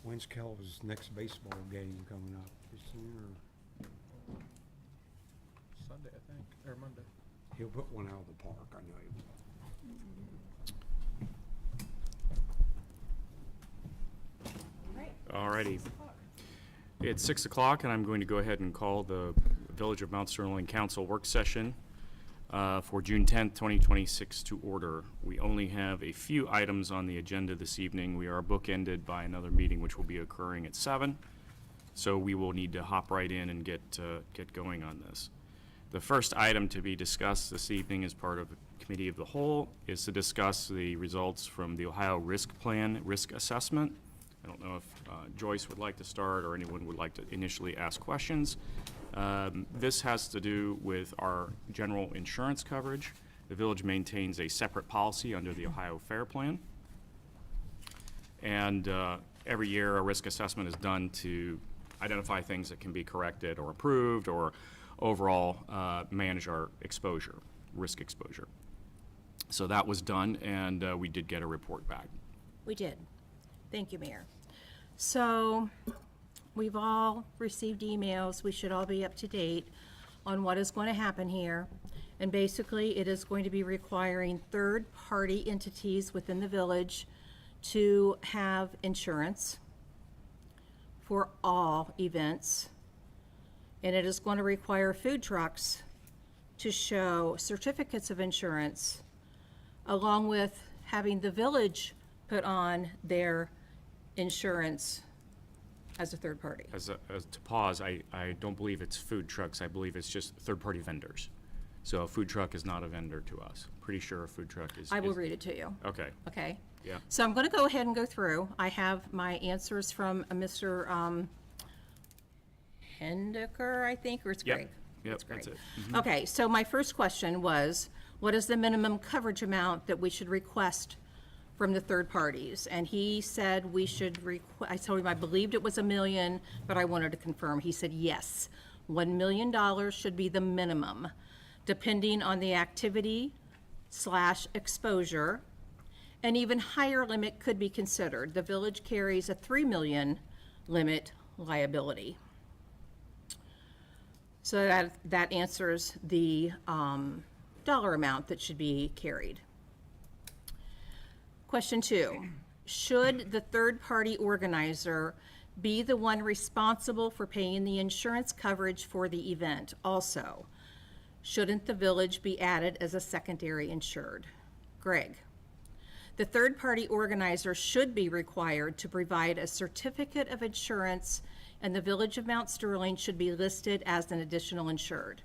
When's Kel's next baseball game coming up? Is soon, Sunday, I think, or Monday. or he'll put one out of the park, I know he will. Alrighty. It's 6 o'clock, and I'm going to go ahead and call the Village of Mount Sterling Council work session for June 10th, 2026 to order. We only have a few items on the agenda this evening. We are bookended by another meeting which will be occurring at 7, so we will need to hop right in and get going on this. The first item to be discussed this evening as part of Committee of the Whole is to discuss the results from the Ohio Risk Plan Risk Assessment. I don't know if Joyce would like to start or anyone would like to initially ask questions. This has to do with our general insurance coverage. The village maintains a separate policy under the Ohio Fair Plan. And every year a risk assessment is done to identify things that can be corrected or improved or overall manage our exposure, risk exposure. So that was done, and we did get a report back. We did. Thank you, Mayor. So we've all received emails. We should all be up to date on what is going to happen here. And basically, it is going to be requiring third-party entities within the village to have insurance for all events. And it is going to require food trucks to show certificates of insurance, along with having the village put on their insurance as a third party. As to pause, I don't believe it's food trucks. I believe it's just third-party vendors. So a food truck is not a vendor to us. Pretty sure a food truck is. I will read it to you. Okay. Okay? Yeah. So I'm going to go ahead and go through. I have my answers from Mr. Hendeker, I think, or it's Yep. Greg? Yep, It's Greg. that's it. Okay, so my first question was, what is the minimum coverage amount that we should request from the third parties? And he said we should I told him I believed it was $1 million, but I wanted to confirm. He said yes, $1 million should be the minimum, depending on the activity/exposure. An even higher limit could be considered. The village carries a $3 million limit liability. So that answers the dollar amount that should be carried. Question 2, should the third-party organizer be the one responsible for paying the insurance coverage for the event? Also, shouldn't the village be added as a secondary insured? Greg, the third-party organizer should be required to provide a certificate of insurance, and the Village of Mount Sterling should be listed as an additional insured.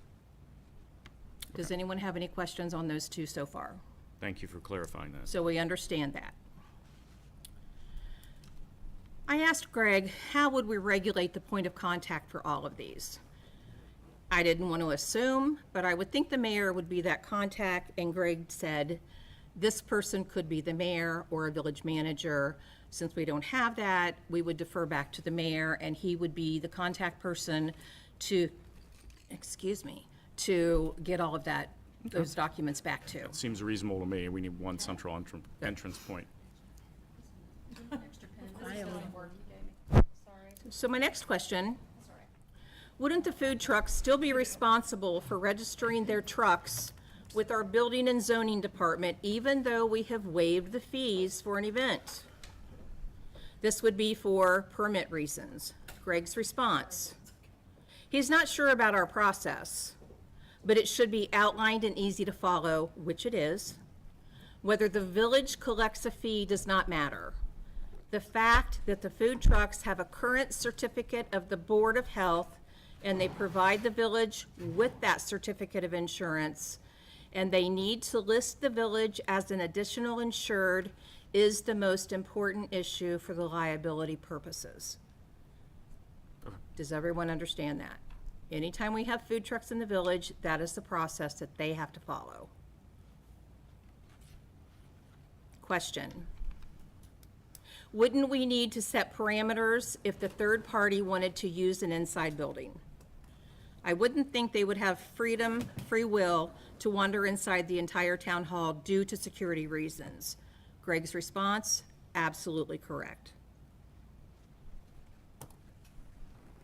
Does anyone have any questions on those two so far? Thank you for clarifying that. So we understand that. I asked Greg, how would we regulate the point of contact for all of these? I didn't want to assume, but I would think the mayor would be that contact, and Greg said, this person could be the mayor or a village manager. Since we don't have that, we would defer back to the mayor, and he would be the contact person to, to get all of that, those documents back to. Seems reasonable to me. We need one central entrance point. So my next question, wouldn't the food trucks still be responsible for registering their trucks with our building and zoning department, even though we have waived the fees for an event? This would be for permit reasons. Greg's response, he's not sure about our process, but it should be outlined and easy to follow, which it is. Whether the village collects a fee does not matter. The fact that the food trucks have a current certificate of the Board of Health and they provide the village with that certificate of insurance, and they need to list the village as an additional insured, is the most important issue for the liability purposes. Does everyone understand that? Anytime we have food trucks in the village, that is the process that they have to follow. Question. Wouldn't we need to set parameters if the third party wanted to use an inside building? I wouldn't think they would have free will to wander inside the entire town hall due to security reasons. Greg's response, absolutely correct.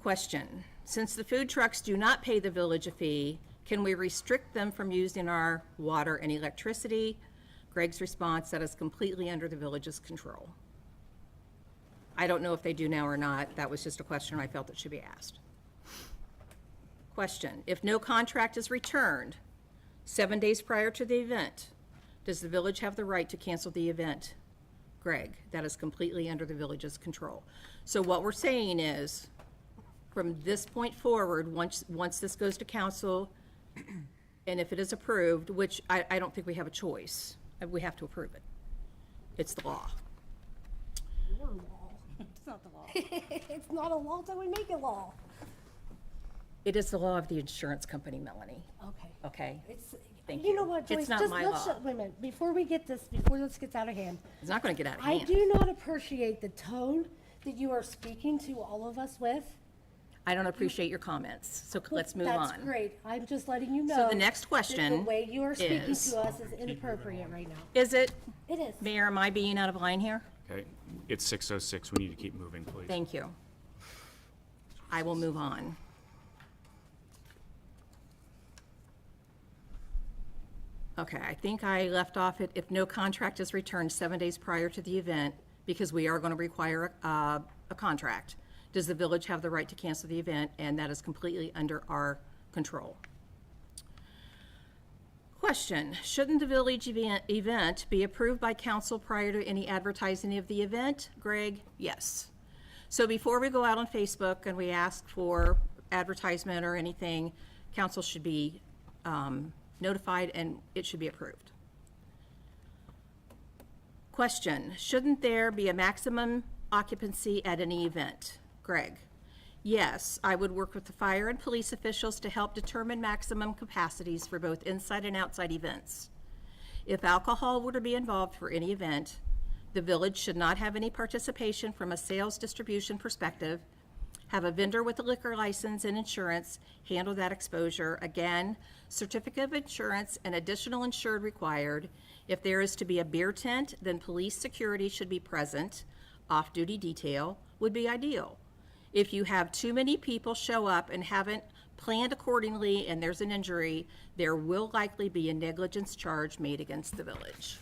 Question, since the food trucks do not pay the village a fee, can we restrict them from using our water and electricity? Greg's response, that is completely under the village's control. I don't know if they do now or not. That was just a question I felt that should be asked. Question, if no contract is returned 7 days prior to the event, does the village have the right to cancel the event? Greg, that is completely under the village's control. So what we're saying is, from this point forward, once this goes to council, and if it is approved, which I don't think we have a choice, we have to approve it. It's the law. Your law. It's not the law. It's not a law, so we make it law. It is the law of the insurance company, Melanie, Okay. okay? It's, Thank you you. know what, It's Joyce, not just my let's, law. wait a minute, before this gets out of hand. It's not gonna get out of I hand. do not appreciate the tone that you are speaking to all of us with. I don't appreciate your comments, so let's move That's on. great. I'm just letting you know. So the next that question the way you are speaking is- to us is inappropriate right now. Is it, It is. Mayor, am I being out of line here? Okay, it's 6:06. We need to keep moving, please. Thank you. I will move on. Okay, I think I left off at if no contract is returned 7 days prior to the event, because we are going to require a contract. Does the village have the right to cancel the event? And that is completely under our control. Question, shouldn't the village event be approved by council prior to any advertising of the event? Greg, yes. So before we go out on Facebook and we ask for advertisement or anything, council should be notified and it should be approved. Question, shouldn't there be a maximum occupancy at any event? Greg, yes, I would work with the fire and police officials to help determine maximum capacities for both inside and outside events. If alcohol were to be involved for any event, the village should not have any participation from a sales distribution perspective, have a vendor with a liquor license and insurance handle that exposure. Again, certificate of insurance and additional insured required. If there is to be a beer tent, then police security should be present. Off-duty detail would be ideal. If you have too many people show up and haven't planned accordingly and there's an injury, there will likely be a negligence charge made against the village.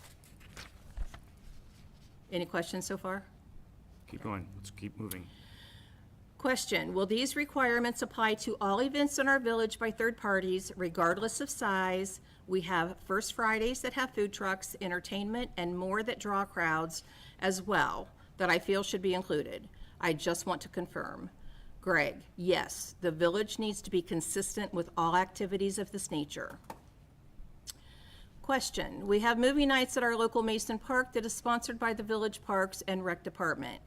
Any questions so far? Keep going. Let's keep moving. Question, will these requirements apply to all events in our village by third parties, regardless of size? We have First Fridays that have food trucks, entertainment, and more that draw crowds as well, that I feel should be included. I just want to confirm. Greg, yes, the village needs to be consistent with all activities of this nature. Question, we have movie nights at our local Mason Park that is sponsored by the Village Parks and Rec Department.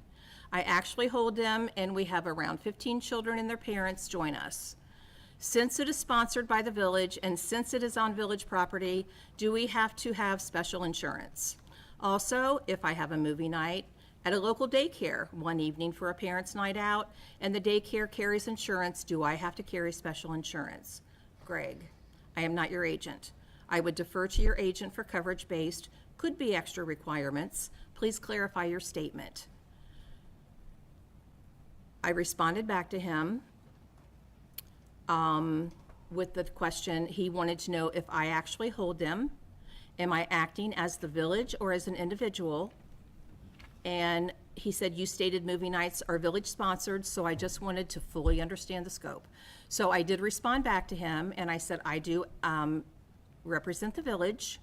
I actually hold them, and we have around 15 children and their parents join us. Since it is sponsored by the village and since it is on village property, do we have to have special insurance? Also, if I have a movie night at a local daycare one evening for a parents' night out and the daycare carries insurance, do I have to carry special insurance? Greg, I am not your agent. I would defer to your agent for coverage based, could be extra requirements. Please clarify your statement. I responded back to him with the question, he wanted to know if I actually hold them. Am I acting as the village or as an individual? And he said, you stated movie nights are village sponsored, so I just wanted to fully understand the scope. So I did respond back to him and I said, I do represent the village,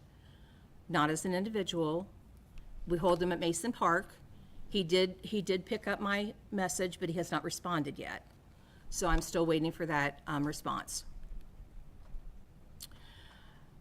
not as an individual. We hold them at Mason Park. He did pick up my message, but he has not responded yet. So I'm still waiting for that response.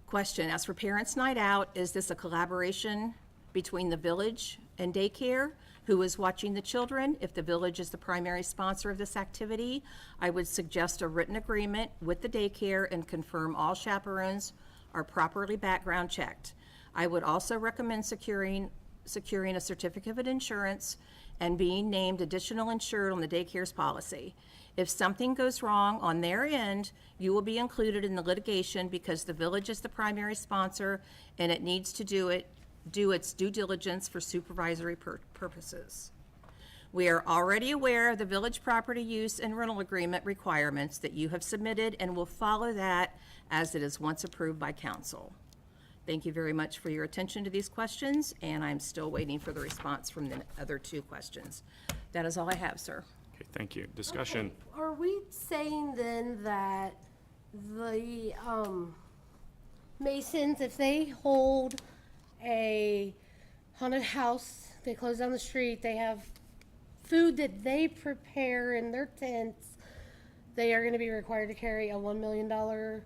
Question, as for Parents' Night Out, is this a collaboration between the village and daycare? Who is watching the children? If the village is the primary sponsor of this activity, I would suggest a written agreement with the daycare and confirm all chaperones are properly background checked. I would also recommend securing a certificate of insurance and being named additional insured on the daycare's policy. If something goes wrong on their end, you will be included in the litigation because the village is the primary sponsor and it needs to do its due diligence for supervisory purposes. We are already aware of the village property use and rental agreement requirements that you have submitted and will follow that as it is once approved by council. Thank you very much for your attention to these questions, and I'm still waiting for the response from the other two questions. That is all I have, sir. Okay, thank you. Discussion. Are we saying then that the Masons, if they hold a haunted house, they close down the street, they have food that they prepare in their tents, they are going to be required to carry a $1 million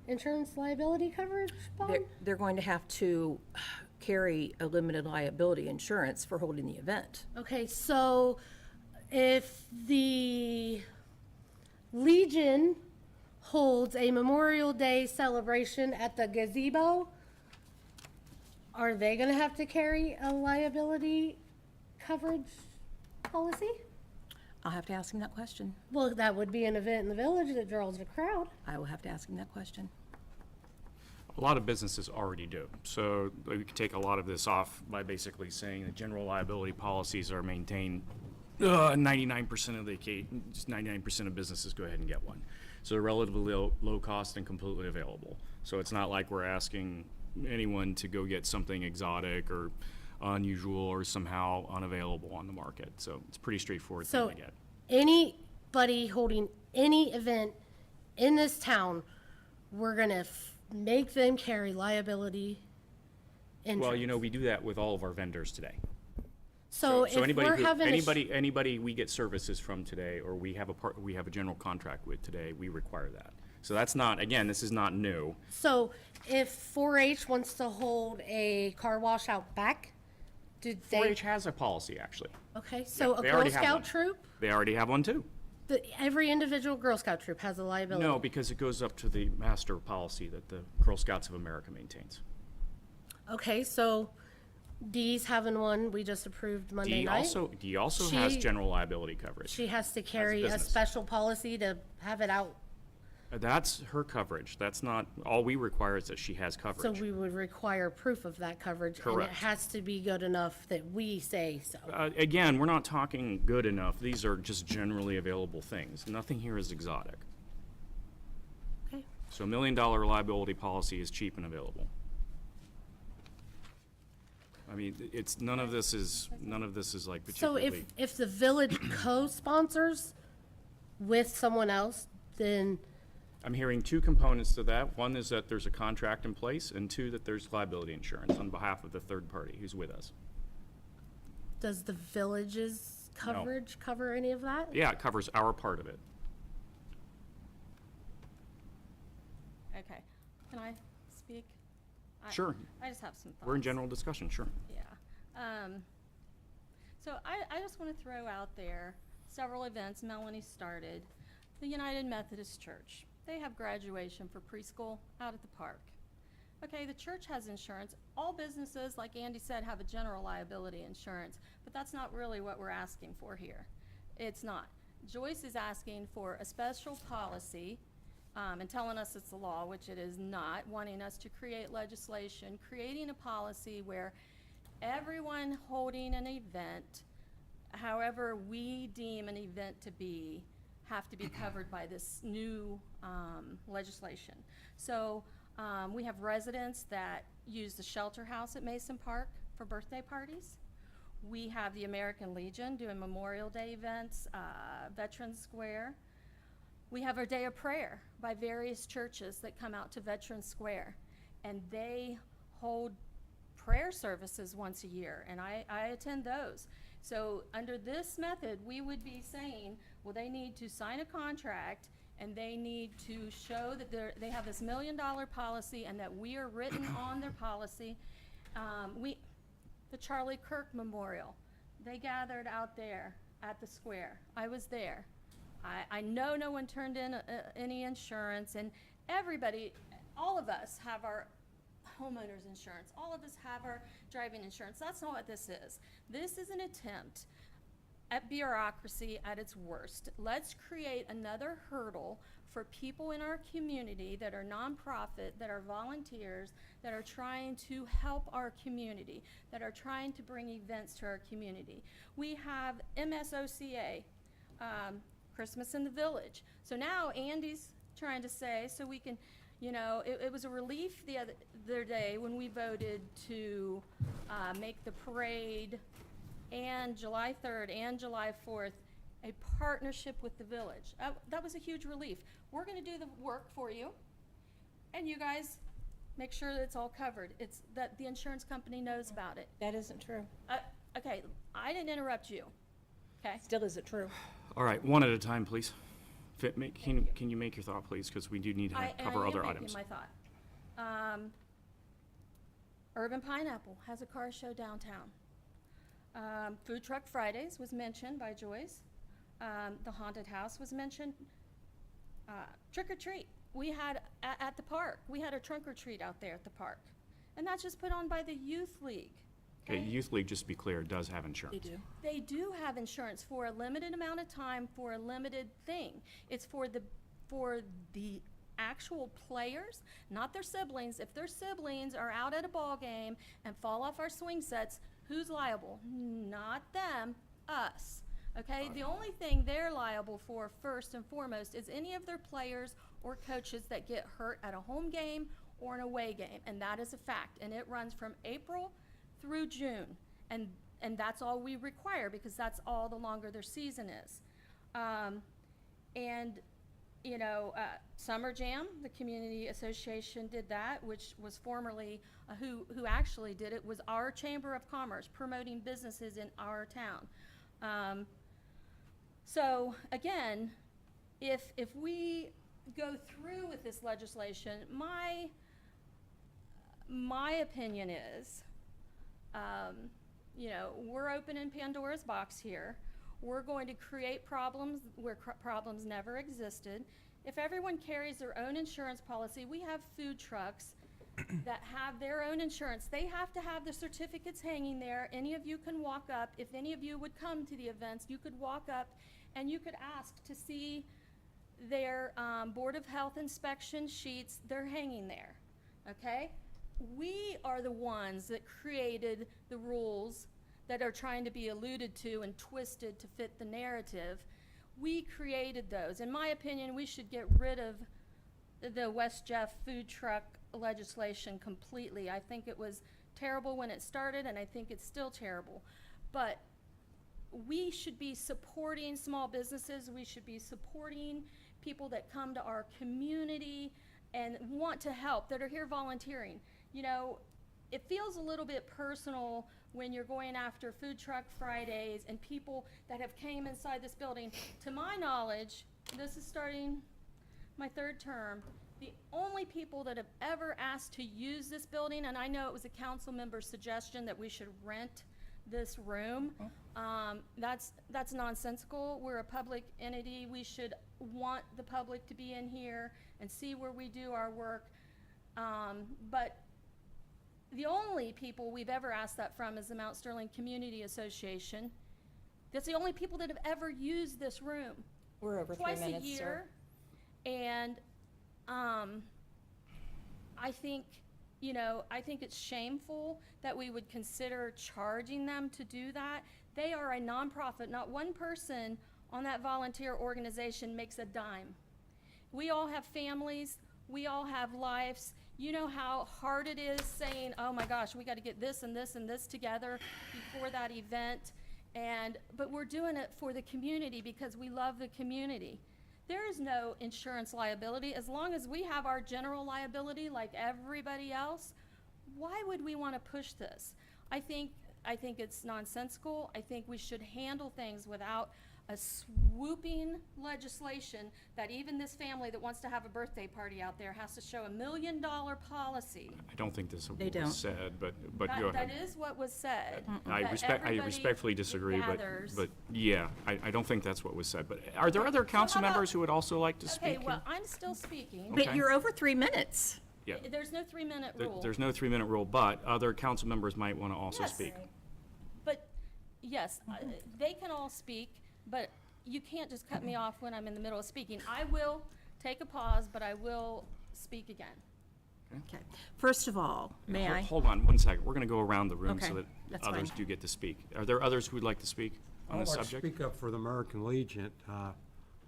insurance liability coverage bond? They're going to have to carry a limited liability insurance for holding the event. Okay, so if the Legion holds a Memorial Day celebration at the gazebo, are they gonna have to carry a liability coverage policy? I'll have to ask him that question. Well, that would be an event in the village that draws a crowd. I will have to ask him that question. A lot of businesses already do. So we can take a lot of this off by basically saying that general liability policies are maintained 99% of the case, just 99% of businesses go ahead and get one. So they're relatively low cost and completely available. So it's not like we're asking anyone to go get something exotic or unusual or somehow unavailable on the market. So it's pretty straightforward thing So to get. anybody holding any event in this town, we're gonna make them carry liability insurance. Well, you know, we do that with all of our vendors today. So So if anybody we're who, having a anybody we get services from today, or we have a general contract with today, we require that. So that's not, again, this is not new. So if 4-H wants to hold a car wash out back, do they? 4-H has a policy, actually. Okay, so a they Girl already have Scout one. troop, They already have one too. every individual Girl Scout troop has a liability. No, because it goes up to the master policy that the Girl Scouts of America maintains. Okay, so Dee's having one we just approved Monday night. D also has She- general liability coverage. She has to carry a business. special policy to have it out. That's her coverage. That's not, all we require is that she has So coverage. we would require proof of that coverage. And Correct. it has to be good enough that we say so. Again, we're not talking good enough. These are just generally available things. Nothing here is exotic. Okay. So $1 million liability policy is cheap and available. I mean, it's, none of this is like So particularly. if the village co-sponsors with someone else, then, I'm hearing two components to that. One is that there's a contract in place, and two, that there's liability insurance on behalf of the third party who's with us. does the village's coverage cover any of that? Yeah, it covers our part of it. Okay, can I speak? Sure. I just have some thoughts. We're in general discussion, sure. Yeah. So I just want to throw out there several events Melanie started. The United Methodist Church, they have graduation for preschool out at the park. Okay, the church has insurance. All businesses, like Andy said, have a general liability insurance, but that's not really what we're asking for here. It's not. Joyce is asking for a special policy and telling us it's the law, which it is not, wanting us to create legislation, creating a policy where everyone holding an event, however we deem an event to be, have to be covered by this new legislation. So we have residents that use the shelter house at Mason Park for birthday parties. We have the American Legion doing Memorial Day events, Veterans Square. We have our Day of Prayer by various churches that come out to Veterans Square, and they hold prayer services once a year, and I attend those. So under this method, we would be saying, well, they need to sign a contract, and they need to show that they have this $1 million policy and that we are written on their policy. The Charlie Kirk Memorial, they gathered out there at the square. I was there. I know no one turned in any insurance, and everybody, all of us have our homeowner's insurance. All of us have our driving insurance. That's not what this is. This is an attempt at bureaucracy at its worst. Let's create another hurdle for people in our community that are nonprofit, that are volunteers, that are trying to help our community, that are trying to bring events to our community. We have MSOCA, Christmas in the Village. So now Andy's trying to say, so we can, you know, it was a relief the other day when we voted to make the parade and July 3rd and July 4th a partnership with the village. That was a huge relief. We're gonna do the work for you, and you guys make sure that it's all covered. It's that the insurance company knows about it. That isn't true. Okay, I didn't interrupt you, okay? Still isn't true. All right, one at a time, please. Can you make your thought, please, because we do need to cover other items. I am making my thought. Urban Pineapple has a car show downtown. Food Truck Fridays was mentioned by Joyce. The haunted house was mentioned. Trick or treat, we had at the park. We had a trunk or treat out there at the park. And that's just put on by the Youth League. Okay, Youth League, just to be clear, does have insurance. They do have insurance for a limited amount of time for a limited thing. It's for the actual players, not their siblings. If their siblings are out at a ball game and fall off our swing sets, who's liable? Not them, us. Okay, the only thing they're liable for first and foremost is any of their players or coaches that get hurt at a home game or an away game, and that is a fact. And it runs from April through June, and that's all we require because that's all the longer their season is. And you know, Summer Jam, the community association did that, which was formerly who actually did it was our Chamber of Commerce promoting businesses in our town. So again, if we go through with this legislation, my opinion is, you know, we're opening Pandora's box here. We're going to create problems where problems never existed. If everyone carries their own insurance policy, we have food trucks that have their own insurance. They have to have the certificates hanging there. Any of you can walk up. If any of you would come to the events, you could walk up and you could ask to see their Board of Health inspection sheets. They're hanging there, okay? We are the ones that created the rules that are trying to be alluded to and twisted to fit the narrative. We created those. In my opinion, we should get rid of the West Jeff food truck legislation completely. I think it was terrible when it started, and I think it's still terrible. But we should be supporting small businesses. We should be supporting people that come to our community and want to help, that are here volunteering. You know, it feels a little bit personal when you're going after Food Truck Fridays and people that have came inside this building. To my knowledge, this is starting my third term, the only people that have ever asked to use this building, and I know it was a council member's suggestion that we should rent this room. That's nonsensical. We're a public entity. We should want the public to be in here and see where we do our work. But the only people we've ever asked that from is the Mount Sterling Community Association. That's the only people that have ever used this room. We're over 3 minutes, Twice a year. And I think, you know, I think it's shameful that we would consider charging them to do that. They are a nonprofit. Not one person on that volunteer organization makes a dime. We all have families. We all have lives. You know how hard it is saying, oh my gosh, we got to get this and this and this together before that event. But we're doing it for the community because we love the community. There is no insurance liability. As long as we have our general liability like everybody else, why would we want to push this? I think it's nonsensical. I think we should handle things without a swooping legislation that even this family that wants to have a birthday party out there has to show $1 million policy. I don't think this They don't. was said, but go ahead. That is what was said. I that respectfully disagree, gathers. but yeah, I don't think that's what was said. But are there other council how about- members who would also like to Okay, speak? well, I'm still speaking. But Okay. you're over 3 minutes. Yeah, There's no 3-minute rule. there's no 3-minute rule, but other council members might want to also Yes. speak. But Yes, they can all speak, but you can't just cut me off when I'm in the middle of speaking. I will take a pause, but I will speak again. Okay. First of all, may I? Hold on one second. We're going to go around the room Okay, so that that's others fine. do get to speak. Are there others who would like to speak on I'd this like to subject? speak up for the American Legion.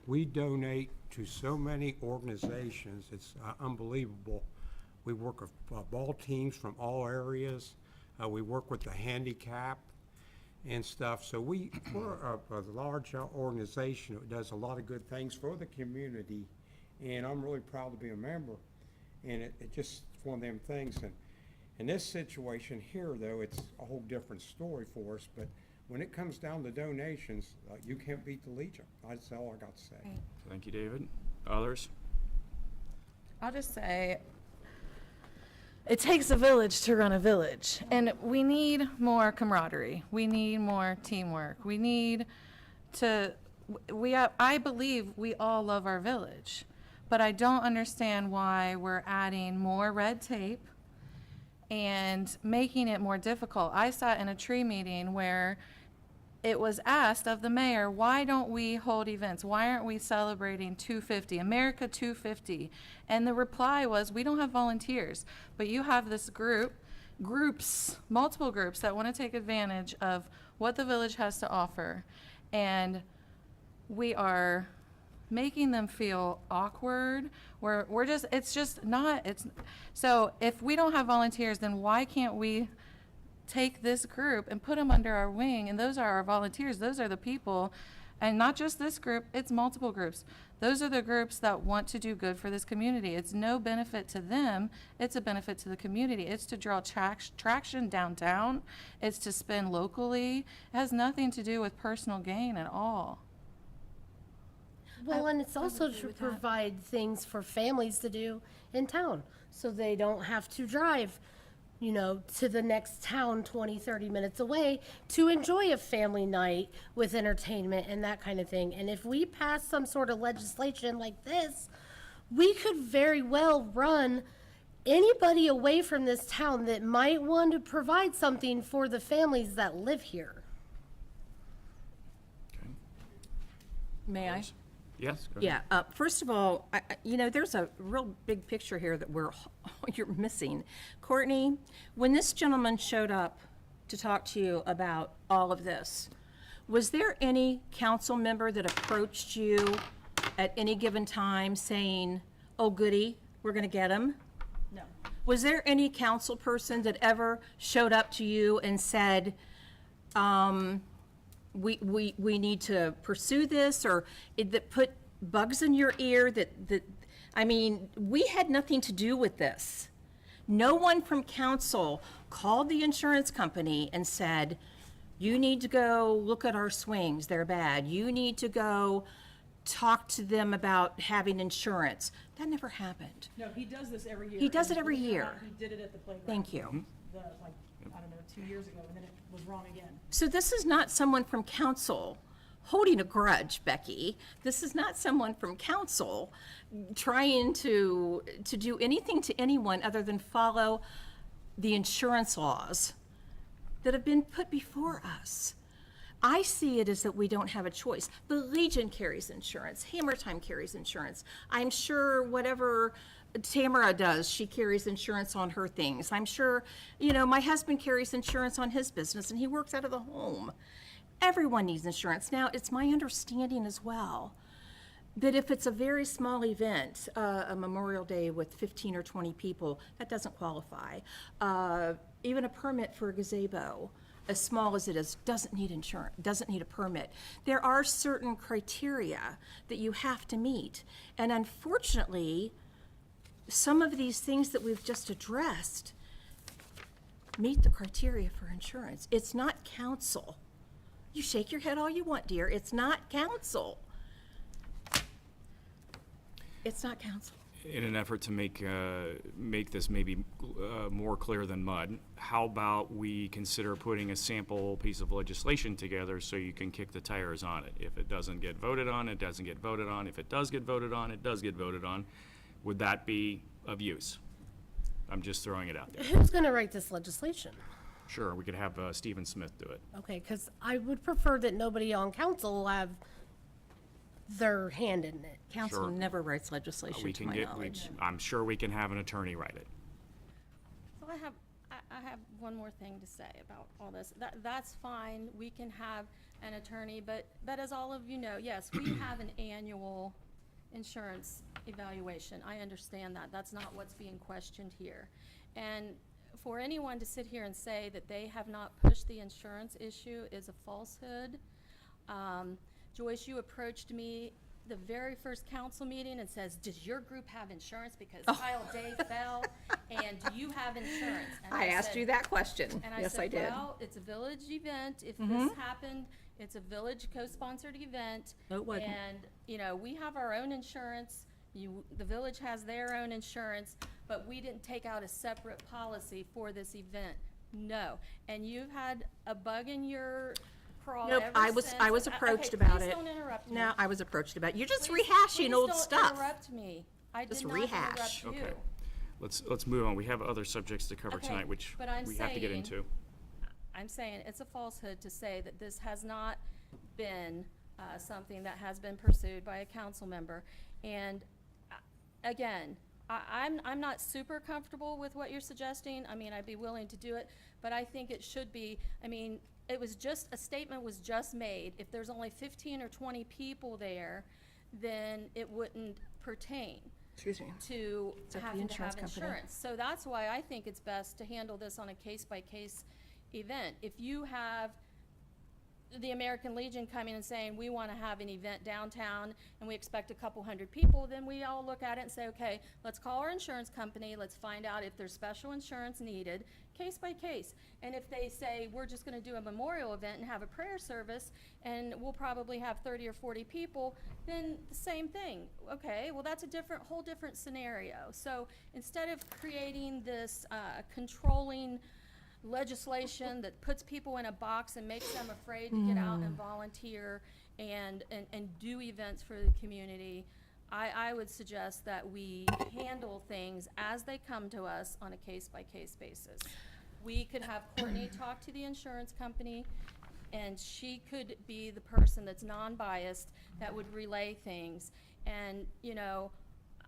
We donate to so many organizations, it's unbelievable. We work with ball teams from all areas. We work with the handicap and stuff. So we're a large organization that does a lot of good things for the community, and I'm really proud to be a member. And it just one of them things. And in this situation here, though, it's a whole different story for us. But when it comes down to donations, you can't beat the Legion. That's all I got to say. Thank you, David. Others? I'll just say, it takes a village to run a village, and we need more camaraderie. We need more teamwork. We need to, I believe we all love our village, but I don't understand why we're adding more red tape and making it more difficult. I sat in a tree meeting where it was asked of the mayor, why don't we hold events? Why aren't we celebrating 250, America 250? And the reply was, we don't have volunteers, but you have this groups, multiple groups that want to take advantage of what the village has to offer. And we are making them feel awkward. We're just, it's just not, so if we don't have volunteers, then why can't we take this group and put them under our wing? And those are our volunteers. Those are the people, and not just this group, it's multiple groups. Those are the groups that want to do good for this community. It's no benefit to them. It's a benefit to the community. It's to draw traction downtown. It's to spend locally. It has nothing to do with personal gain at all. Well, and it's also to provide things for families to do in town, so they don't have to drive, to the next town 20, 30 minutes away to enjoy a family night with entertainment and that kind of thing. And if we pass some sort of legislation like this, we could very well run anybody away from this town that might want to provide something for the families that live here. May I? Yes, go ahead. Yeah, first of all, there's a real big picture here that you're missing. Courtney, when this gentleman showed up to talk to you about all of this, was there any council member that approached you at any given time saying, oh goody, we're gonna get him? No. Was there any council person that ever showed up to you and said, we need to pursue this, or that put bugs in your ear we had nothing to do with this. No one from council called the insurance company and said, you need to go look at our swings, they're bad. You need to go talk to them about having insurance. That never happened. No, he does this every year. He does and it every believe it or year. not, He did it at the playground. Thank you. I don't know, 2 years ago, and then it was wrong again. So this is not someone from council holding a grudge, Becky. This is not someone from council trying to do anything to anyone other than follow the insurance laws that have been put before us. I see it as that we don't have a choice. The Legion carries insurance. Hammer Time carries insurance. I'm sure whatever Tamara does, she carries insurance on her things. I'm sure, my husband carries insurance on his business, and he works out of the home. Everyone needs insurance. Now, it's my understanding as well that if it's a very small event, a Memorial Day with 15 or 20 people, that doesn't qualify. Even a permit for a gazebo, as small as it is, doesn't need insurance, doesn't need a permit. There are certain criteria that you have to meet. And unfortunately, some of these things that we've just addressed meet the criteria for insurance. It's not council. You shake your head all you want, dear. It's not council. It's not council. In an effort to make this maybe more clear than mud, how about we consider putting a sample piece of legislation together so you can kick the tires on it? If it doesn't get voted on, it doesn't get voted on. If it does get voted on, it does get voted on. Would that be of use? I'm just throwing it out there. Who's gonna write this legislation? Sure, we could have Stephen Smith do it. Okay, because I would prefer that nobody on council have their hand in it. Council Sure. never writes legislation, We to can my get, knowledge. I'm sure we can have an attorney write it. So I have one more thing to say about all this. That's fine, we can have an attorney, but as all of you know, yes, we have an annual insurance evaluation. I understand that, that's not what's being questioned here. And for anyone to sit here and say that they have not pushed the insurance issue is a falsehood. Joyce, you approached me the very first council meeting and says, does your group have insurance because Kyle Day fell? And do you have insurance? And I asked said- you that question. And Yes, I did. well, it's a village event. If this happened, it's a village co-sponsored event. No, it wasn't. And, you know, we have our own insurance. The village has their own insurance, but we didn't take out a separate policy for this event. No. And you've had a bug in your craw Nope, ever I was since. approached Okay, about please it. don't interrupt me. No, I was approached about it. You're just Please- rehashing old Please stuff. don't interrupt me. I Just did not rehash. interrupt you. Okay. Let's move on. We have other subjects to cover Okay, tonight, which but I'm we have to get saying- into. I'm saying it's a falsehood to say that this has not been something that has been pursued by a council member. And again, I'm not super comfortable with what you're suggesting. I mean, I'd be willing to do it, but I think it should be, I mean, it was just, a statement was just made. If there's only 15 or 20 people there, then it wouldn't pertain Excuse me. to up to the having to insurance have company. insurance. So that's why I think it's best to handle this on a case-by-case event. If you have the American Legion coming and saying, we want to have an event downtown and we expect a couple hundred people, then we all look at it and say, okay, let's call our insurance company, let's find out if there's special insurance needed, case by case. And if they say, we're just going to do a memorial event and have a prayer service and we'll probably have 30 or 40 people, then the same thing. Okay, well, that's a whole different scenario. So instead of creating this controlling legislation that puts people in a box and makes them afraid to get out and volunteer and do events for the community, I would suggest that we handle things as they come to us on a case-by-case basis. We could have Courtney talk to the insurance company, and she could be the person that's non-biased that would relay things. And, you know,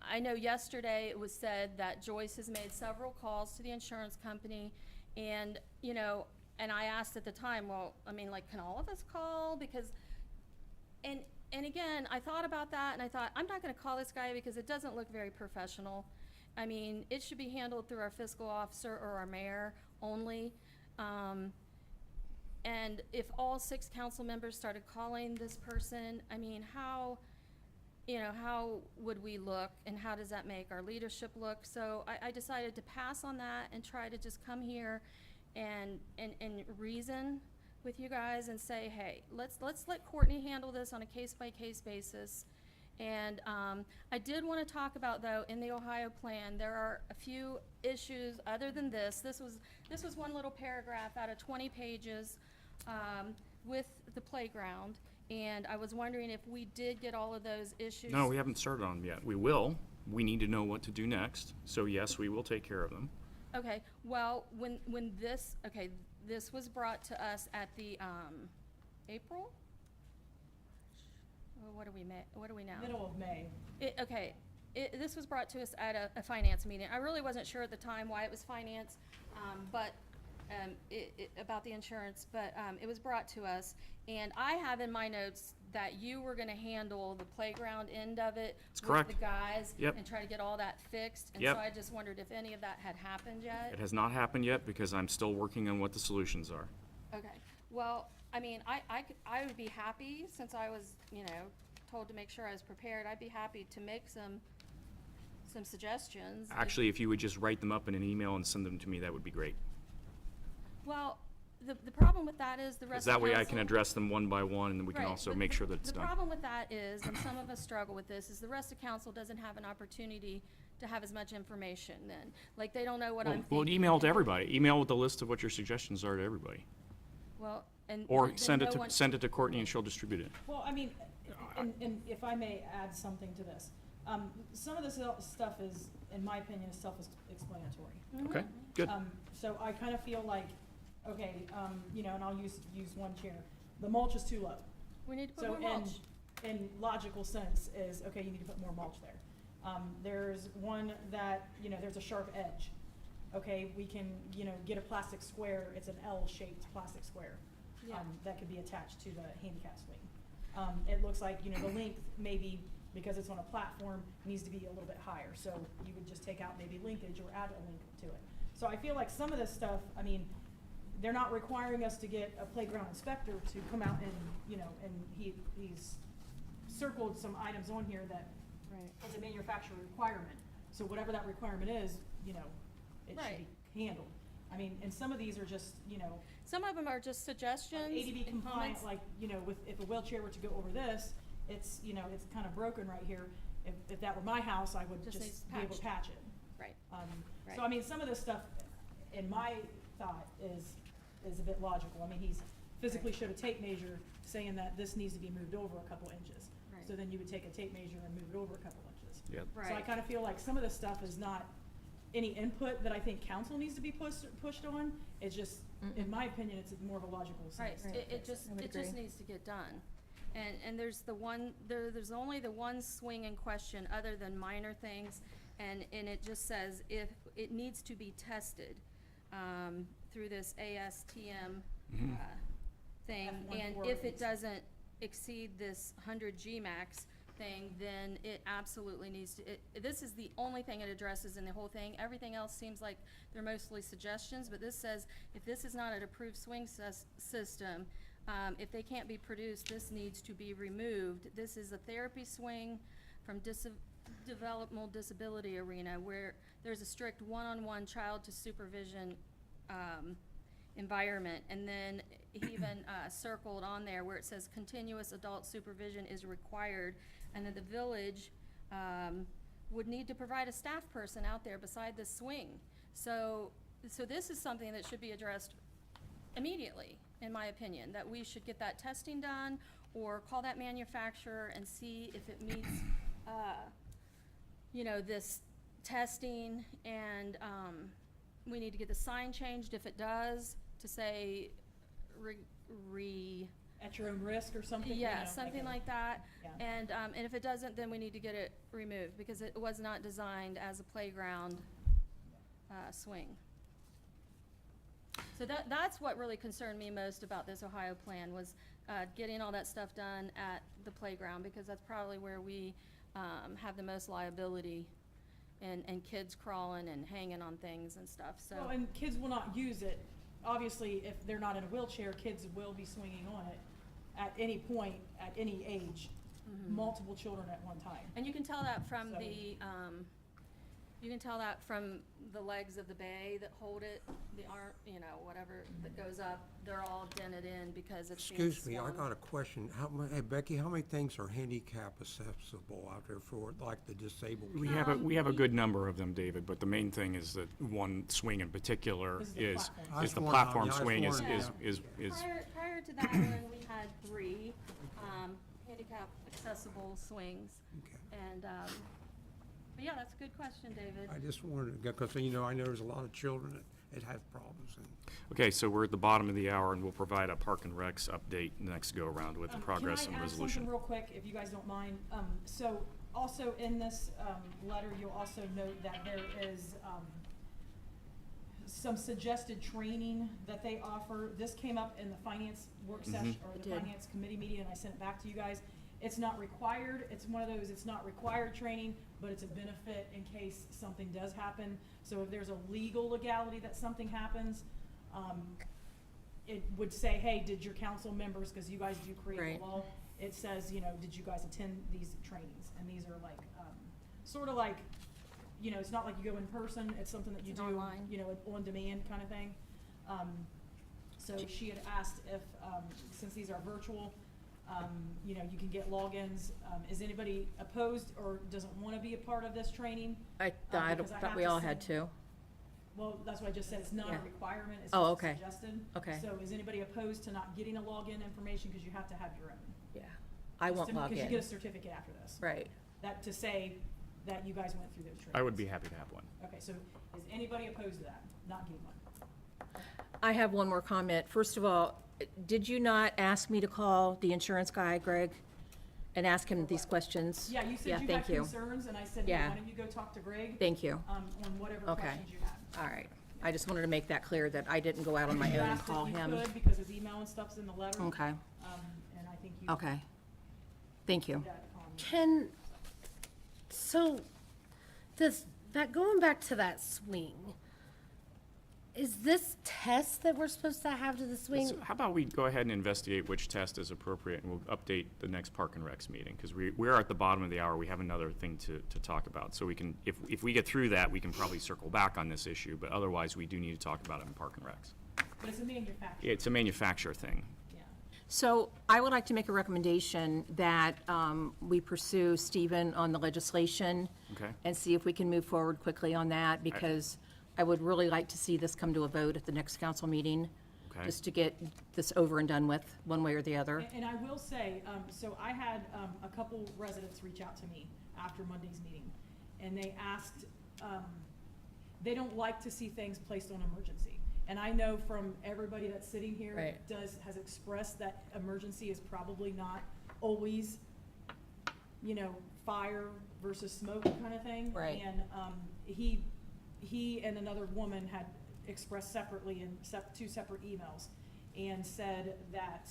I know yesterday it was said that Joyce has made several calls to the insurance company, and, you know, and I asked at the time, well, I mean, like, can all of us call? Because, and again, I thought about that, and I thought, I'm not gonna call this guy because it doesn't look very professional. I mean, it should be handled through our fiscal officer or our mayor only. And if all 6 council members started calling this person, I mean, how, you know, how would we look, and how does that make our leadership look? So I decided to pass on that and try to just come here and reason with you guys and say, hey, let's let Courtney handle this on a case-by-case basis. And I did want to talk about, though, in the Ohio plan, there are a few issues other than this. This was one little paragraph out of 20 pages with the playground. And I was wondering if we did get all of those issues. No, we haven't started on them yet. We will. We need to know what to do next. So yes, we will take care of them. Okay, well, when this, okay, this was brought to us at the, April? What are we now? Middle of May. This was brought to us at a finance meeting. I really wasn't sure at the time why it was finance, about the insurance, but it was brought to us. And I have in my notes that you were gonna handle the playground end of it with correct. the guys. Yep. And try to get all that fixed. And Yep. so I just wondered if any of that had happened yet. It has not happened yet because I'm still working on what the solutions are. Okay, well, I mean, I would be happy, since I was, you know, told to make sure I was prepared, I'd be happy to make some suggestions. Actually, if you would just write them up in an email and send them to me, that would be great. Well, the problem with that is the Because rest of that way I council- can address them one by one, and then we can Right, also but make sure that it's The done. problem with that is, and some of us struggle with this, is the rest of council doesn't have an opportunity to have as much information then. Like, they don't know what I'm thinking. Well, email to everybody. Email with the list of what your suggestions are to everybody. Well, and. Or then send no it one- to, send it to Courtney and she'll distribute it. Well, I mean, and if I may add something to this, some of this stuff is, in my opinion, is self-explanatory. Okay, good. So I kind of feel like okay, you know, and I'll use one chair, the mulch is too low. We need to put So more mulch. in logical sense is, okay, you need to put more mulch there. There's one that, you know, there's a sharp edge. Okay, we can, you know, get a plastic square, it's an L-shaped plastic square. Yeah. That could be attached to the handicap swing. It looks like, you know, the length maybe, because it's on a platform, needs to be a little bit higher. So you would just take out maybe linkage or add a link to it. So I feel like some of this stuff, I mean, they're not requiring us to get a playground inspector to come out and, you know, and he's circled some items on here that Right. is a manufacturer requirement. So whatever that requirement is, you know, it should Right. be handled. I mean, and some of these are just, you know, Some of them are just suggestions. ADB and compliant, comments. like, you know, with, if a wheelchair were to go over this, it's, you know, it's kind of broken right here. If that were my house, I would Just needs just be able to patch it. Right. So I mean, some of this stuff, in my thought, is a bit logical. I mean, he's physically showed a tape measure saying that this needs to be moved over a couple inches. Right. So then you would take a tape measure and move it over a couple inches. Yep. So I Right. kind of feel like some of this stuff is not any input that I think council needs to be pushed on. It's just, in my opinion, it's more of a logical Right, sense. it just needs to get done. And there's there's only the one swing in question, other than minor things, and it just says if it needs to be tested, through this ASTM, thing. And F1 if it doesn't exceed this 100 Gmax thing, then it absolutely needs to, this is the only thing it addresses in the whole thing. Everything else seems like they're mostly suggestions, but this says, if this is not an approved swing system, if they can't be produced, this needs to be removed. This is a therapy swing from developmental disability arena, where there's a strict one-on-one child to supervision, environment. And then he even circled on there where it says continuous adult supervision is required, and that the village would need to provide a staff person out there beside the swing. So this is something that should be addressed immediately, in my opinion, that we should get that testing done, or call that manufacturer and see if it meets, you know, this testing. And we need to get the sign changed if it does, to say At your own risk or something? you yeah, know, something a- like that. Yeah. And if it doesn't, then we need to get it removed, because it was not designed as a playground swing. So that's what really concerned me most about this Ohio plan, was getting all that stuff done at the playground, because that's probably where we have the most liability, and kids crawling and hanging on things and stuff, so. Well, and kids will not use it. Obviously, if they're not in a wheelchair, kids will be swinging on it at any point, at any age, multiple children at one time. And you can tell that from So- you can tell that from the legs of the bay that hold it, the arm, you know, whatever that goes up, they're all dented in because it's being Excuse me, I swung. got a question. Hey Becky, how many things are handicap accessible out there for, like, the disabled? We have a good number of them, David, but the main thing is that one swing in particular This is the is platform. I is the was platform wondering, swing I was is Prior to that one, we had 3 handicap accessible swings. Okay. And, but yeah, that's a good question, David. I just wanted, because, you know, I know there's a lot of children that have problems, and Okay, so we're at the bottom of the hour, and we'll provide a Park and Recs update next go-around with the progress and Can I add something resolution. real quick, if you guys don't mind? So also in this letter, you'll also note that there is some suggested training that they offer. This came up in the finance work session, or the finance committee meeting, and I sent it back to you guys. It's not required, it's one of those, it's not required training, but it's a benefit in case something does happen. So if there's a legal legality that something happens, it would say, hey, did your council members, because you guys do create Right. the law, it says, you know, did you guys attend these trainings? And these are like, sort of like, you know, it's not like you go in person, it's something that you It's do, online. you know, on demand kind of thing. So she had asked if, since these are virtual, you know, you can get logins. Is anybody opposed or doesn't want to be a part of this training? I because I thought have we to all send- had to. Well, that's what I just said, it's not a Yeah. requirement, it's Oh, just okay. suggested. Okay. So is anybody opposed to not getting a login information, because you have to have your own? Yeah. I won't log Because you get a in. certificate after this. Right. That, to say that you guys went through those trainings. I would be happy to have one. Okay, so is anybody opposed to that, not getting one? I have one more comment. First of all, did you not ask me to call the insurance guy, Greg, and ask him these questions? Yeah, you said you had thank you. concerns, and I said, Yeah. why don't you go talk to Greg? Thank you. On whatever Okay. questions you had. All right. I just wanted to make that clear, that I didn't go out on my You own and asked call if you him. could, because his email and stuff's in the letter. Okay, And I think you. okay. Thank you. Can, so, does, that, going back to that swing, is this test that we're supposed to have to the swing? So how about we go ahead and investigate which test is appropriate, and we'll update the next Park and Recs meeting, because we're at the bottom of the hour, we have another thing to talk about. So we can, if we get through that, we can probably circle back on this issue, but otherwise, we do need to talk about it in Park and Recs. But it's a manufacturer, It's a manufacturer thing. yeah. So I would like to make a recommendation that we pursue Stephen on the legislation. Okay. And see if we can move forward quickly on that, because I would really like to see this come to a vote at the next council meeting. Okay. Just to get this over and done with, one way or the other. And I will say, so I had a couple residents reach out to me after Monday's meeting, and they asked, they don't like to see things placed on emergency. And I know from everybody that's sitting here Right. has expressed that emergency is probably not always, fire versus smoke kind of thing. Right. And he and another woman had expressed separately in two separate emails and said that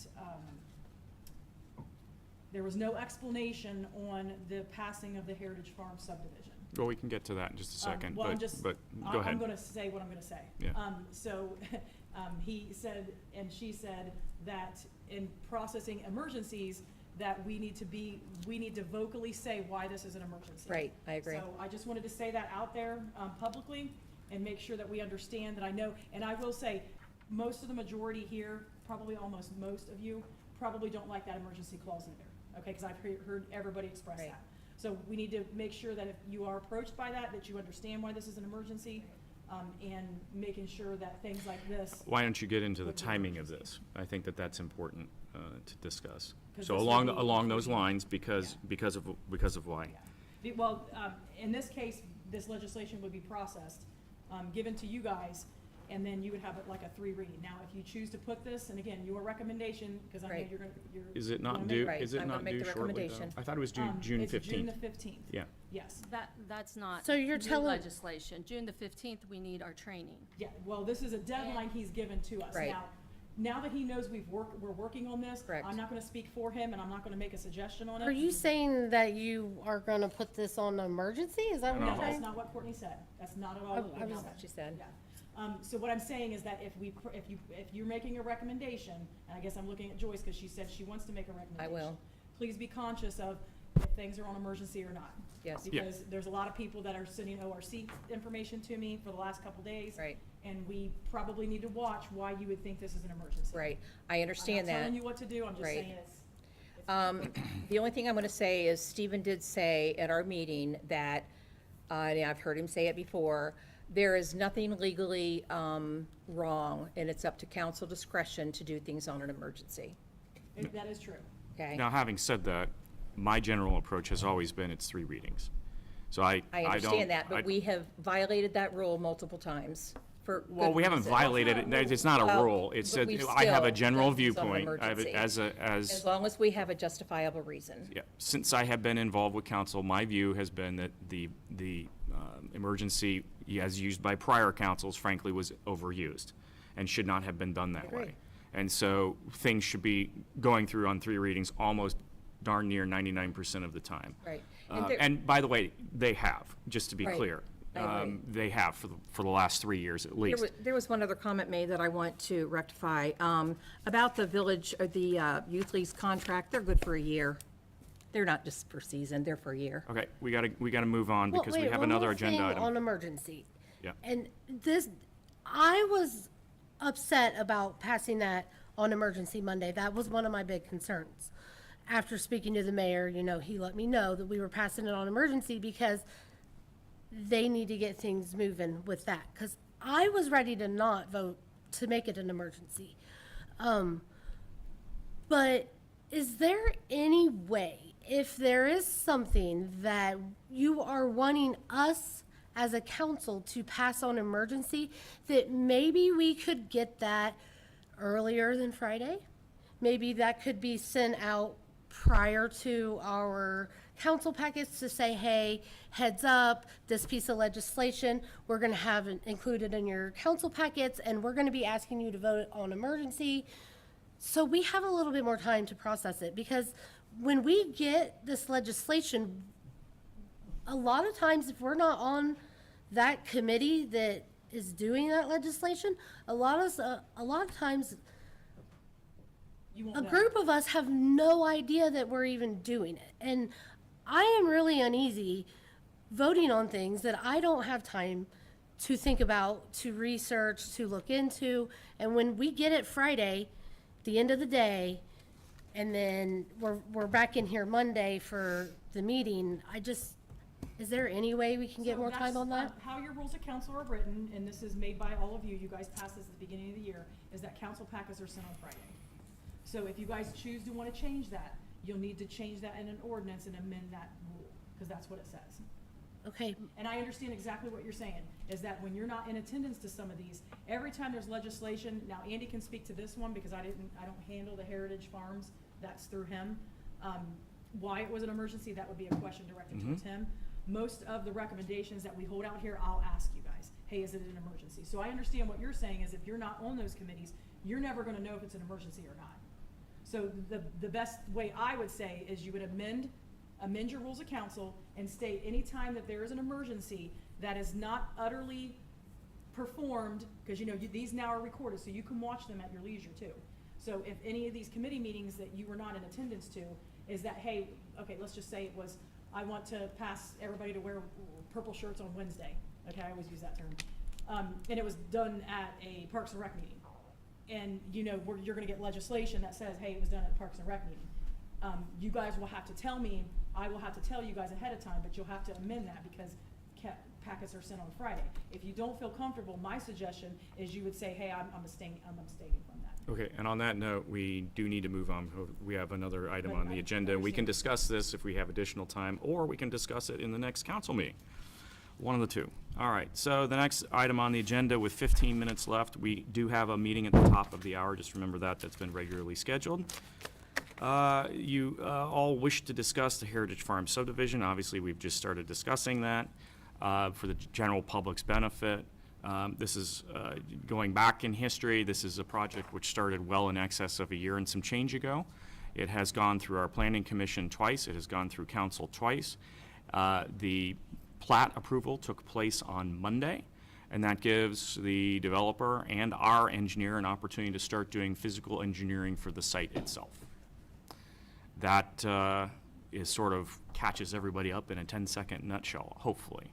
there was no explanation on the passing of the Heritage Farm subdivision. Well, we can get to that in just a second, Well, I'm but, just, but I'm go ahead. gonna say what I'm gonna say. Yeah. So, he said, and she said, that in processing emergencies, that we need to vocally say why this is an emergency. Right, I agree. So I just wanted to say that out there, publicly, and make sure that we understand that I know, and I will say, most of the majority here, probably almost most of you, probably don't like that emergency clause in there, okay? Because I've heard everybody express Right. that. So we need to make sure that if you are approached by that you understand why this is an emergency, and making sure that things like this. Why don't you get into the Would be timing of emergency. this? I think that that's important to discuss. 'Cause So this along, would be- along those lines, because of why? Well, in this case, this legislation would be processed, given to you guys, and then you would have it like a 3 reading. Now, if you choose to put this, and again, your recommendation, because I know Right. you're. Is it not gonna due, make- Right, is it I'm gonna not make due the shortly, though? recommendation. I thought it was June It's June the 15th. 15th. Yeah. Yes. That's not So you're new telling- legislation. June the 15th, we need our training. Yeah, well, this is a deadline he's given to us. Right. Now that he knows we're working on this. Correct. I'm not gonna speak for him, and I'm not gonna make a suggestion on it. Are you saying that you are gonna put this on emergency? Is that what No, you're that's saying? not what Courtney said. That's not at all I what Courtney was- said. She said. Yeah. So what I'm saying is that if you're making a recommendation, and I guess I'm looking at Joyce, because she said she wants to make a recommendation. will. Please be conscious of if things are on emergency or not. Yes. Yeah. Because there's a lot of people that are sending ORC information to me for the last couple days. Right. And we probably need to watch why you would think this is an emergency. Right, I understand I'm not that. telling you what to do, I'm just Right. saying it's. The only thing I'm gonna say is Stephen did say at our meeting that, and I've heard him say it before, there is nothing legally, wrong, and it's up to council discretion to do things on an emergency, That is true. okay? Now, having said that, my general approach has always been it's 3 readings. So I I don't. understand that, I- but we have violated that rule multiple times for Well, good we haven't reason. violated it, it's not a Well, rule, it's, but we've I have a still general done things on an viewpoint, I have it emergency. as As long as we have a justifiable reason. Yeah, since I have been involved with council, my view has been that the emergency, as used by prior councils, frankly, was overused and should not have been done that agree. way. And so things should be going through on 3 readings almost darn near 99% of the time. Right. And there- And by the way, they have, just to be Right. clear. I agree. They have for the last 3 years at least. There was one other comment made that I want to rectify, about the village, or the youth league's contract, they're good for a year. They're not just for season, they're for a year. Okay, we gotta move on Well, because we wait, have one another more agenda thing item. on emergency. Yeah. And this, I was upset about passing that on emergency Monday. That was one of my big concerns. After speaking to the mayor, he let me know that we were passing it on emergency because they need to get things moving with that. Because I was ready to not vote to make it an emergency. But is there any way, if there is something that you are wanting us as a council to pass on emergency, that maybe we could get that earlier than Friday. Maybe that could be sent out prior to our council packets to say, hey, heads up, this piece of legislation, we're gonna have it included in your council packets, and we're gonna be asking you to vote on emergency. So we have a little bit more time to process it, because when we get this legislation, a lot of times, if we're not on that committee that is doing that legislation, a lot of times, You won't a know. group of us have no idea that we're even doing it. And I am really uneasy voting on things that I don't have time to think about, to research, to look into. And when we get it Friday, the end of the day, and then we're back in here Monday for the meeting, is there any way we can get So more time that's, on that? How your rules of council are written, and this is made by all of you guys passed this at the beginning of the year, is that council packets are sent on Friday. So if you guys choose to wanna change that, you'll need to change that in an ordinance and amend that rule, because that's what it says. Okay, And I understand exactly what you're saying, is that when you're not in attendance to some of these, every time there's legislation, now Andy can speak to this one, because I don't handle the Heritage Farms, that's through him. Why it was an emergency, that would be a question directed towards him. Most of the recommendations that we hold out here, I'll ask you guys, hey, is it an emergency? So I understand what you're saying, is if you're not on those committees, you're never gonna know if it's an emergency or not. So the best way I would say is you would amend your rules of council and state any time that there is an emergency that is not utterly performed, because these now are recorded, so you can watch them at your leisure too. So if any of these committee meetings that you were not in attendance to, is that, hey, okay, let's just say it was, I want to pass everybody to wear purple shirts on Wednesday. Okay, I always use that term. And it was done at a Parks and Rec meeting. And you're gonna get legislation that says, hey, it was done at a Parks and Rec meeting. You guys will have to tell me, I will have to tell you guys ahead of time, but you'll have to amend that because packets are sent on Friday. If you don't feel comfortable, my suggestion is you would say, hey, I'm abstaining from that. Okay, and on that note, we do need to move on. We have another item on the agenda. We can discuss this if we have additional time, or we can discuss it in the next council meeting. One of the two. All right, so the next item on the agenda with 15 minutes left, we do have a meeting at the top of the hour. Just remember that's been regularly scheduled. You all wish to discuss the Heritage Farm subdivision. Obviously, we've just started discussing that for the general public's benefit. This is going back in history. This is a project which started well in excess of a year and some change ago. It has gone through our planning commission twice. It has gone through council twice. The plat approval took place on Monday, and that gives the developer and our engineer an opportunity to start doing physical engineering for the site itself. That is sort of catches everybody up in a 10-second nutshell, hopefully.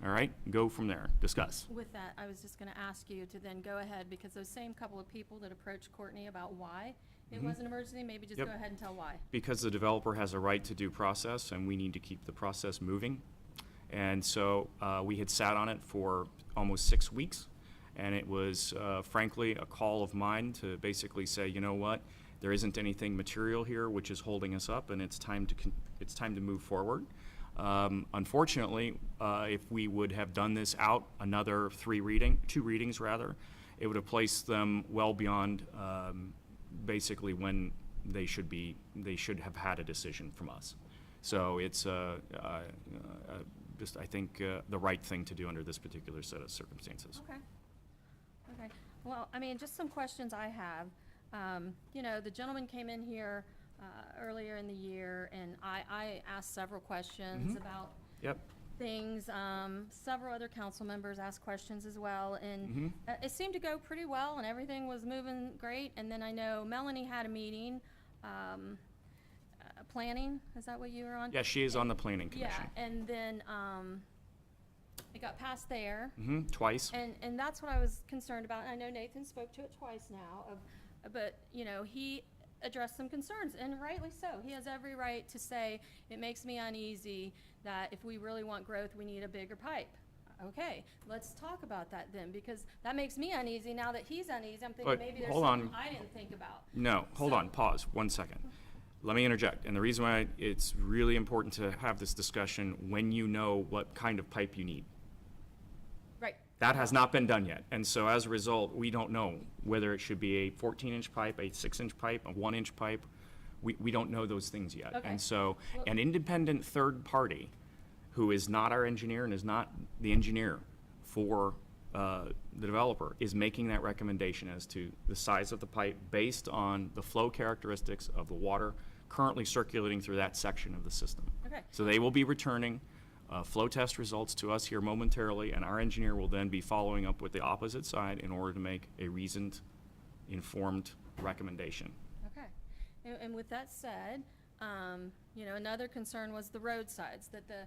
All right, go from there, discuss. With that, I was just gonna ask you to then go ahead, because those same couple of people that approached Courtney about why it was an emergency, maybe just Yep. go ahead and tell why. Because the developer has a right to due process, and we need to keep the process moving. And so we had sat on it for almost 6 weeks, and it was frankly a call of mine to basically say, you know what, there isn't anything material here which is holding us up, and it's time to move forward. Unfortunately, if we would have done this out another 2 readings rather, it would have placed them well beyond basically when they should have had a decision from us. So it's just, I think, the right thing to do under this particular set of circumstances. Okay. Okay. Well, I mean, just some questions I have. The gentleman came in here earlier in the year, and I asked several questions about Yep. things. Several other council members asked questions as well, and it seemed to go pretty well, and everything was moving great. And then I know Melanie had a meeting, planning, is that what you were on? Yeah, she is on the planning commission. Yeah, and then it got passed there. Twice. And that's what I was concerned about. I know Nathan spoke to it twice now, but he addressed some concerns, and rightly so. He has every right to say, it makes me uneasy that if we really want growth, we need a bigger pipe. Okay, let's talk about that then, because that makes me uneasy. Now that he's uneasy, I'm thinking But maybe there's hold something on. I didn't think about. No, hold on, pause, 1 second. Let me interject, and the reason why it's really important to have this discussion when you know what kind of pipe you need. That has not been done yet. And so as a result, we don't know whether it should be a 14-inch pipe, a 6-inch pipe, a 1-inch pipe. We don't know those things yet. Okay. And so an independent third party who is not our engineer and is not the engineer for the developer is making that recommendation as to the size of the pipe based on the flow characteristics of the water currently circulating through that section of the system. Okay. So they will be returning flow test results to us here momentarily, and our engineer will then be following up with the opposite side in order to make a reasoned, informed recommendation. Okay. And with that said, you know, another concern was the roadsides, that the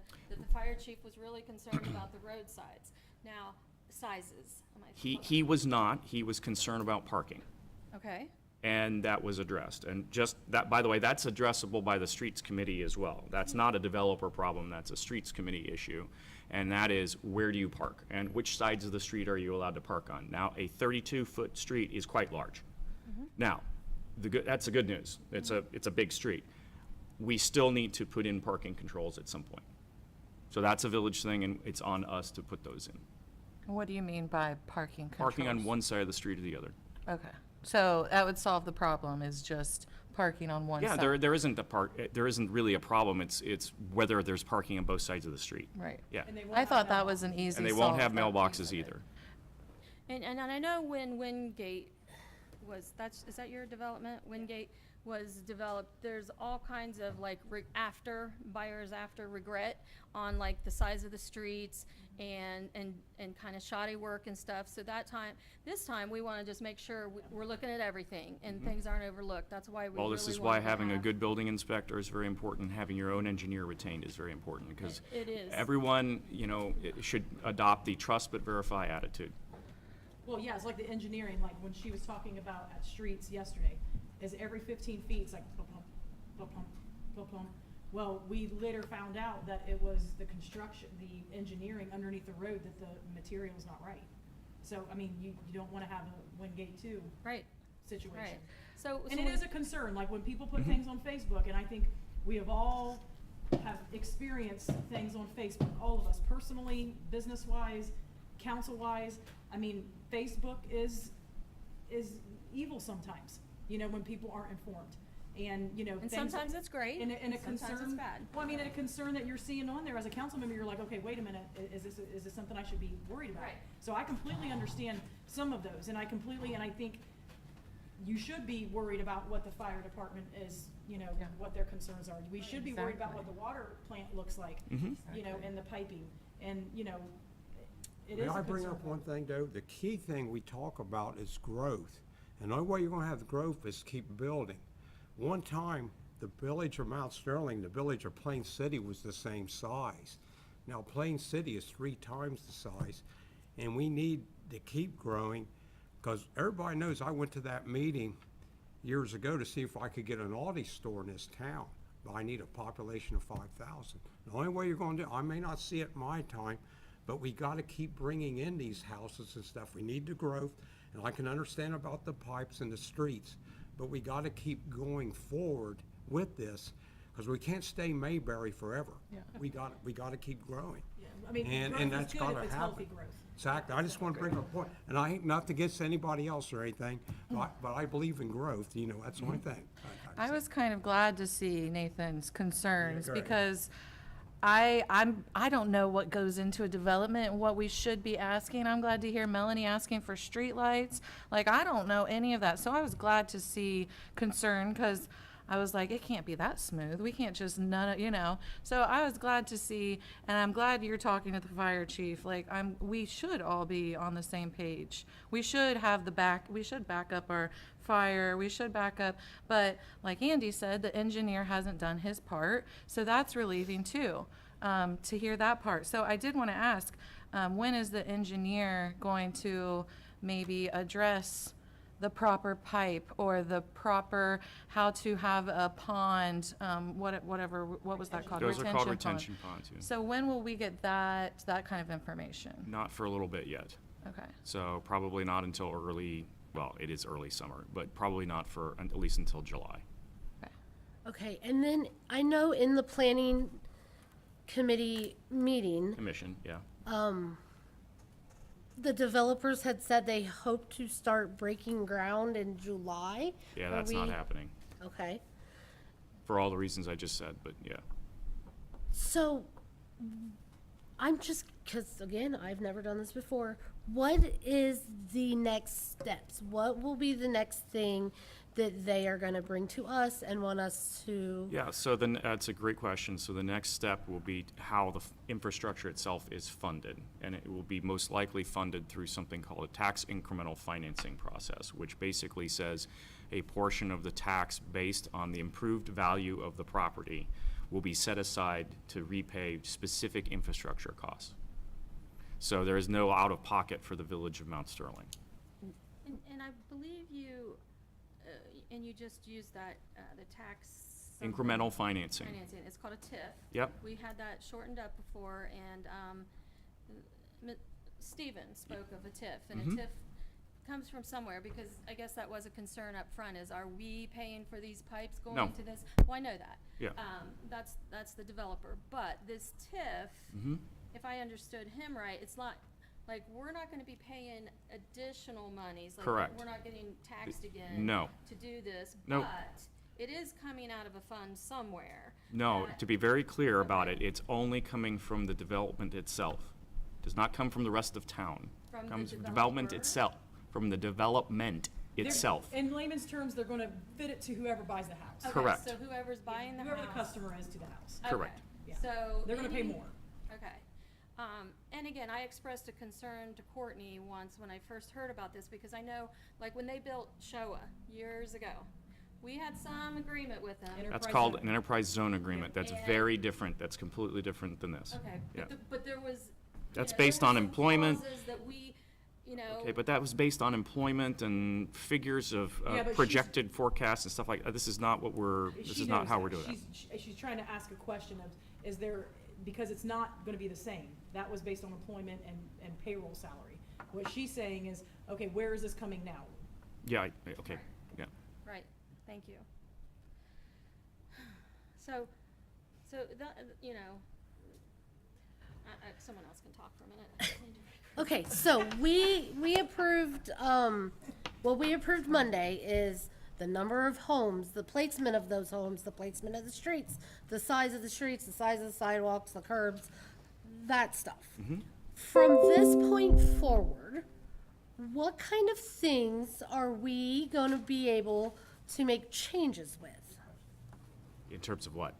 fire chief was really concerned about the roadsides. Now, sizes. He was not. He was concerned about parking, Okay, and that was addressed. And just that, by the way, that's addressable by the Streets Committee as well. That's not a developer problem, that's a Streets Committee issue. And that is, where do you park? And which sides of the street are you allowed to park on? Now, a 32-foot street is quite large. Now, that's the good news. It's a big street. We still need to put in parking controls at some point. So that's a village thing, and it's on us to put those in. What do you mean by parking controls? Parking on one side of the street or the other. Okay, so that would solve the problem, is just parking on one Yeah, side? there isn't really a problem. It's whether there's parking on both sides of the street. Right. Yeah. And they won't I have thought that mailboxes. was an easy And they solve. won't have that piece mailboxes of it. either. and I know when Wingate was, is that your development? Wingate was developed, there's all kinds of like buyers after regret on like the size of the streets and kind of shoddy work and stuff. So this time, we want to just make sure we're looking at everything and things aren't overlooked. That's why we Well, really this is why wanted to having a have- good building inspector is very important. Having your own engineer retained is very important, because It is. everyone, should adopt the trust but verify attitude. Well, yeah, it's like the engineering, like when she was talking about at streets yesterday, is every 15 feet, it's like bump, bump, bump, bump, bump. Well, we later found out that it was the construction, the engineering underneath the road, that the material's not right. So, I mean, you don't wanna have a Wingate 2 Right, situation. right. So. And it is a concern, like when people put things on Facebook, and I think we have all have experienced things on Facebook, all of us, personally, business-wise, council-wise. I mean, Facebook is evil sometimes, when people aren't informed. And, And things- sometimes it's great, and a sometimes it's concern. bad. Well, I mean, a concern that you're seeing on there as a council member, you're like, okay, wait a minute, is this something I should be worried about? Right. So I completely understand some of those, and I think you should be worried about what the fire department is, what their concerns are. We should be worried about what the water plant looks like, and the piping, and, it is May a I bring concern. up one thing, though? The key thing we talk about is growth. And the only way you're gonna have growth is keep building. One time, the village of Mount Sterling, the village of Plain City was the same size. Now, Plain City is 3 times the size, and we need to keep growing, because everybody knows I went to that meeting years ago to see if I could get an Aldi store in this town. But I need a population of 5,000. The only way you're gonna do, I may not see it in my time, but we gotta keep bringing in these houses and stuff. We need the growth, and I can understand about the pipes and the streets, but we gotta keep going forward with this, because we can't stay Mayberry forever. We gotta keep growing. Yeah, I mean, And growth is that's good gotta if it's happen. healthy growth. Exactly, I just wanna bring up a point, and I ain't not against anybody else or anything, but I believe in growth, that's the only thing. I was kind of glad to see Nathan's concerns, Yeah, great. because I don't know what goes into a development and what we should be asking. I'm glad to hear Melanie asking for streetlights. Like, I don't know any of that. So I was glad to see concern, because I was like, it can't be that smooth. We can't just So I was glad to see, and I'm glad you're talking to the fire chief. Like, we should all be on the same page. We should back up our fire, we should back up, but like Andy said, the engineer hasn't done his part, so that's relieving too, to hear that part. So I did want to ask, when is the engineer going to maybe address the proper pipe, or the proper, how to have a pond, what was that called? Those are called pond. retention ponds, yeah. So when will we get that kind of information? Not for a little bit yet. Okay. So probably not until it is early summer, but probably not for at least until July. Okay, and then I know in the planning committee meeting, Commission, yeah. the developers had said they hope to start breaking ground in July. Yeah, Are that's not we- happening, Okay. for all the reasons I just said, but yeah. So, I'm just, because again, I've never done this before. What is the next steps? What will be the next thing that they are going to bring to us and want us to? Yeah, so then, that's a great question. So the next step will be how the infrastructure itself is funded. And it will be most likely funded through something called a tax incremental financing process, which basically says a portion of the tax based on the improved value of the property will be set aside to repay specific infrastructure costs. So there is no out-of-pocket for the village of Mount Sterling. And I believe you, and you just used that, the tax. Incremental financing. Financing, it's called a TIF. Yep. We had that shortened up before, and, Stephen spoke of a TIF, and Mm-hmm. a TIF comes from somewhere, because I guess that was a concern up front, is are we paying for these pipes No. going to this? Well, I know that. Yeah. That's the developer, but this TIF, Mm-hmm. if I understood him right, it's not, like, we're not gonna be paying additional monies. Like, Correct. we're not getting taxed again. No. To do this, Nope. but it is coming out of a fund somewhere. No, that- to be very clear about it, it's only coming from the development itself. Does not come from the rest of town. From the Comes from development developer? itself, from the development They're- itself. In layman's terms, they're gonna fit it to whoever buys the house. Okay, Correct. So whoever's buying the house. Whoever the customer is to the house. Okay, Correct. Yeah. So. They're gonna pay any- more. Okay. And again, I expressed a concern to Courtney once when I first heard about this, because I know, like, when they built Showa years ago, we had some agreement with them. Enterprise That's called zone. an enterprise zone agreement. That's And- very different. That's completely different than this. Okay, Yeah. but there was. That's there based were on some employment. clauses that we, Okay, but that was based on employment and figures of Yeah, but she's- projected forecasts and stuff like that. This is not what this She is not knows how that. we're doing it. She's trying to ask a question of, is there, because it's not gonna be the same. That was based on employment and payroll salary. What she's saying is, okay, where is this coming now? Yeah, okay, yeah. Right, thank you. So that, someone else can talk for a minute. I just need to- Okay, so we approved, what we approved Monday is the number of homes, the placement of those homes, the placement of the streets, the size of the streets, the size of the sidewalks, the curbs, that stuff. From this point forward, what kind of things are we gonna be able to make changes with? In terms of what?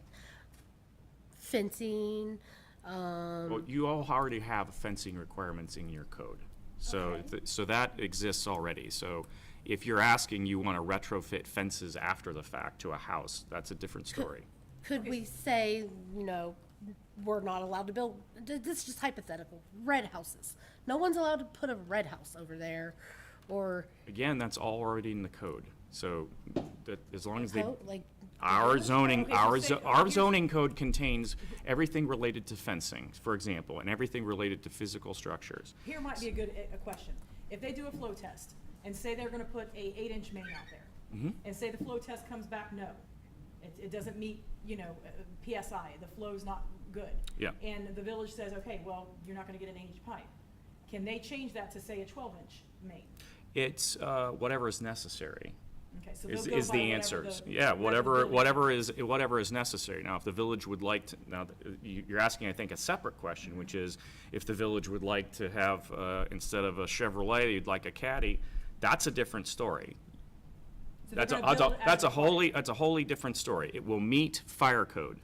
Fencing, Well, you all already have fencing requirements in your code. So, so that exists already. So if you're asking, you want to retrofit fences after the fact to a house, that's a different story. could we say, we're not allowed to build, this is just hypothetical, red houses. No one's allowed to put a red house over there, or, Again, that's all already in the code. So that, as long as they, like, our zoning, Okay, so our here's- zoning code contains everything related to fencing, for example, and everything related to physical structures. Here might be a question. If they do a flow test and say they're gonna put a 8-inch main out there, Mm-hmm. and say the flow test comes back, no, it doesn't meet, PSI, the flow's not good. Yeah. And the village says, okay, well, you're not gonna get an 8-inch pipe. Can they change that to say a 12-inch main? It's whatever is necessary. Okay, so they'll Is, go is by the whatever answers. the- Yeah, building- whatever is necessary. Now, if the village would like to, now, you're asking, I think, a separate question, which is, if the village would like to have, instead of a Chevrolet, you'd like a Caddy, that's a different story. So they're That's a, gonna build it as that's a wholly different story. It will meet fire code,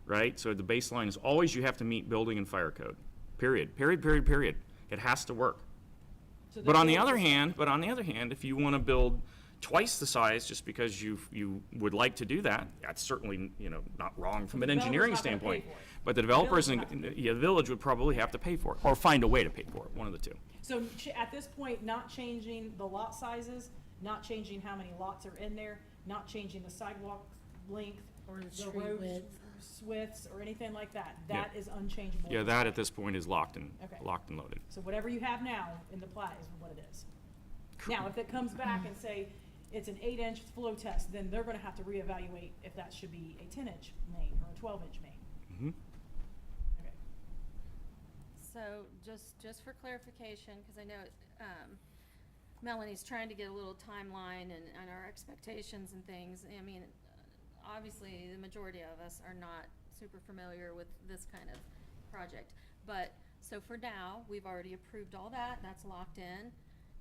right? So the baseline is always you have to meet building and fire code, period. It has to work. So But on the village other is- hand, if you want to build twice the size just because you would like to do that, that's certainly, not wrong from an the developer's engineering not gonna pay standpoint. for it. But the developers, The village would have to the village would probably have to pay for it, or find a way to pay for it, one of the two. So at this point, not changing the lot sizes, not changing how many lots are in there, not changing the sidewalk length, or the the street road width. widths, or anything like that, Yeah. that is unchangeable. Yeah, that at this point is locked and Okay. loaded. So whatever you have now in the plat is what it is. Now, if it comes back and say it's an 8-inch flow test, then they're gonna have to reevaluate if that should be a 10-inch main or a 12-inch main. Mhm. Okay. So just for clarification, because I know Melanie's trying to get a little timeline and our expectations and things. I mean, obviously, the majority of us are not super familiar with this kind of project. But, so for now, we've already approved all that, that's locked in.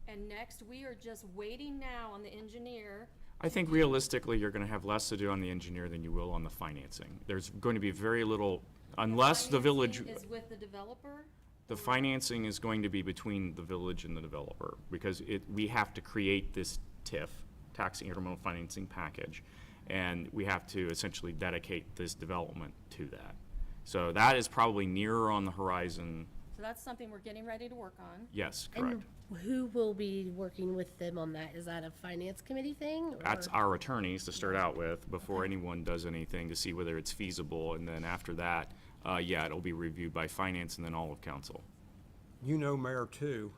And next, we are just waiting now on the engineer. I think realistically, you're gonna have less to do on the engineer than you will on the financing. There's going to be very little, unless the village, Financing is with the developer? the financing is going to be between the village and the developer, because we have to create this TIF, Tax Incremental Financing Package, and we have to essentially dedicate this development to that. So that is probably nearer on the horizon. So that's something we're getting ready to work on. Yes, correct. And who will be working with them on that? Is that a finance committee thing? That's or- our attorneys to start out with before anyone does anything, to see whether it's feasible, and then after that, yeah, it'll be reviewed by finance and then all of council. You know, Mayor, too,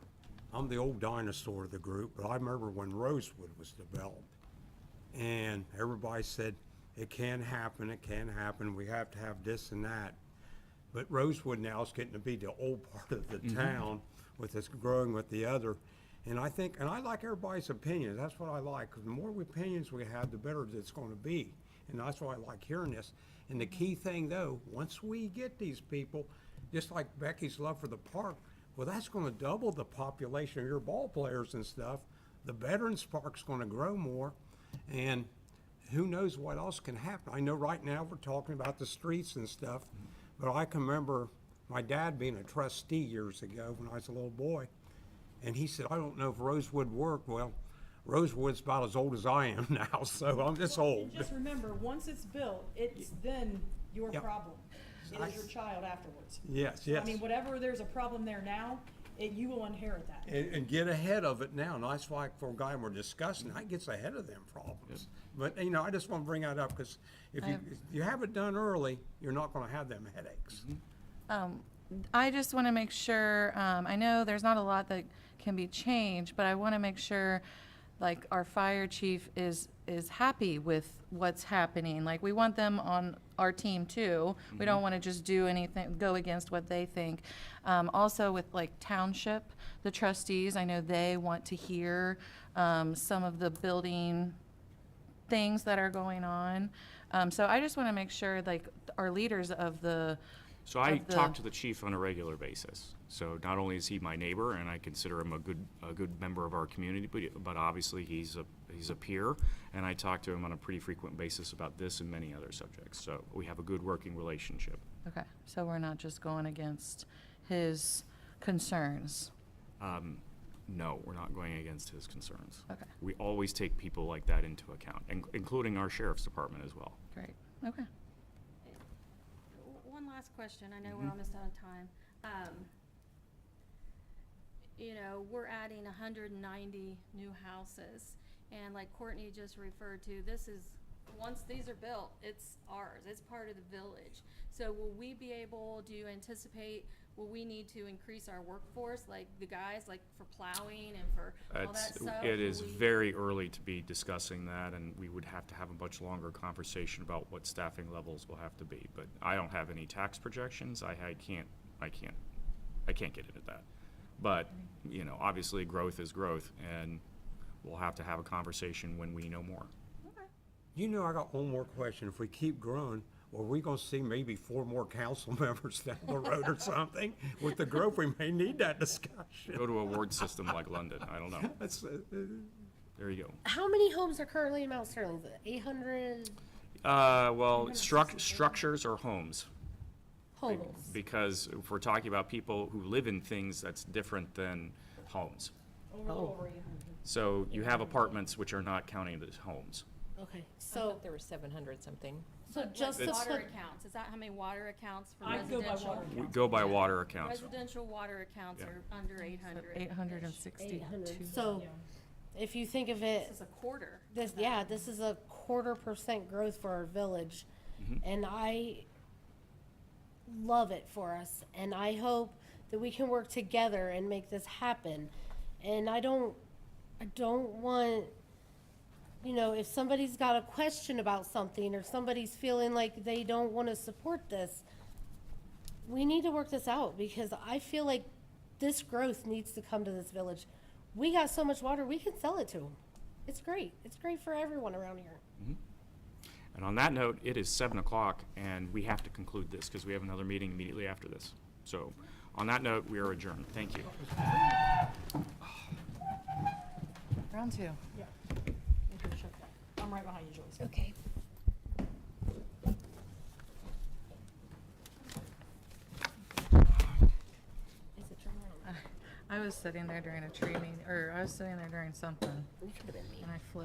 I'm the old dinosaur of the group, but I remember when Rosewood was developed. And everybody said, it can happen, we have to have this and that. But Rosewood now is getting to be the old part of the town with this growing with the other. And I think, and I like everybody's opinion, that's what I like, because the more opinions we have, the better it's gonna be. And that's why I like hearing this. And the key thing though, once we get these people, just like Becky's love for the park, well, that's gonna double the population of your ball players and stuff. The Veterans Park's gonna grow more, and who knows what else can happen. I know right now we're talking about the streets and stuff, but I can remember my dad being a trustee years ago when I was a little boy, and he said, I don't know if Rosewood worked. Well, Rosewood's about as old as I am now, so I'm just old. And just remember, once it's built, it's then your Yep. problem. It is your child afterwards. Yes, So, yes. I mean, whatever, there's a problem there now, you will inherit that. And get ahead of it now. And that's why for a guy we're discussing, that gets ahead of them problems. But, you know, I just want to bring that up because if you have it done early, you're not going to have them headaches. I just want to make sure, I know there's not a lot that can be changed, but I want to make sure, like, our fire chief is happy with what's happening. Like, we want them on our team too. We don't want to just do anything, go against what they think. Also with like township, the trustees, I know they want to hear, some of the building things that are going on. So I just want to make sure, like, our leaders of the, So I of the- talk to the chief on a regular basis. So not only is he my neighbor, and I consider him a good member of our community, but obviously he's a peer, and I talk to him on a pretty frequent basis about this and many other subjects. So we have a good working relationship. okay, so we're not just going against his concerns. No, we're not going against his concerns. Okay. We always take people like that into account, including our sheriff's department as well. Great, okay. One last question, I know we're almost out of time. You know, we're adding 190 new houses, and like Courtney just referred to, this is, once these are built, it's ours, it's part of the village. So will we be able, do you anticipate, will we need to increase our workforce, like the guys, like for plowing and for all that stuff? It is Will we- very early to be discussing that, and we would have to have a much longer conversation about what staffing levels will have to be. But I don't have any tax projections. I can't get into that. But, you know, obviously growth is growth, and we'll have to have a conversation when we know more. Okay. You know, I got one more question. If we keep growing, are we going to see maybe 4 more council members down the road or something? With the growth, we may need that discussion. Go to a ward system like London, I don't know. That's, There you go. How many homes are currently in Mount Sterling? Is it 800 Well, structures are homes. homes? Because if we're talking about people who live in things, that's different than homes. Over 800. So you have apartments which are not counted as homes. Okay, So so, there were 700 something. so just to Water put, accounts, is that how many water accounts for I go by residential? water We accounts. go by water accounts. Residential water accounts Yeah. are under 800. 862. 800, so if you think of This it, is a quarter. this, yeah, this is a 0.25% growth for our village. And I love it for us, and I hope that we can work together and make this happen. And I don't want, you know, if somebody's got a question about something or somebody's feeling like they don't want to support this, we need to work this out because I feel like this growth needs to come to this village. We got so much water, we can sell it to them. It's great. It's great for everyone around here. And on that note, it is 7 o'clock, and we have to conclude this because we have another meeting immediately after this. So on that note, we are adjourned. Thank you. Round 2. Yeah. Okay, check that. I'm right behind you, Joyce. Okay. I was sitting there during a tree meeting, or I was sitting there during something, and I flipped.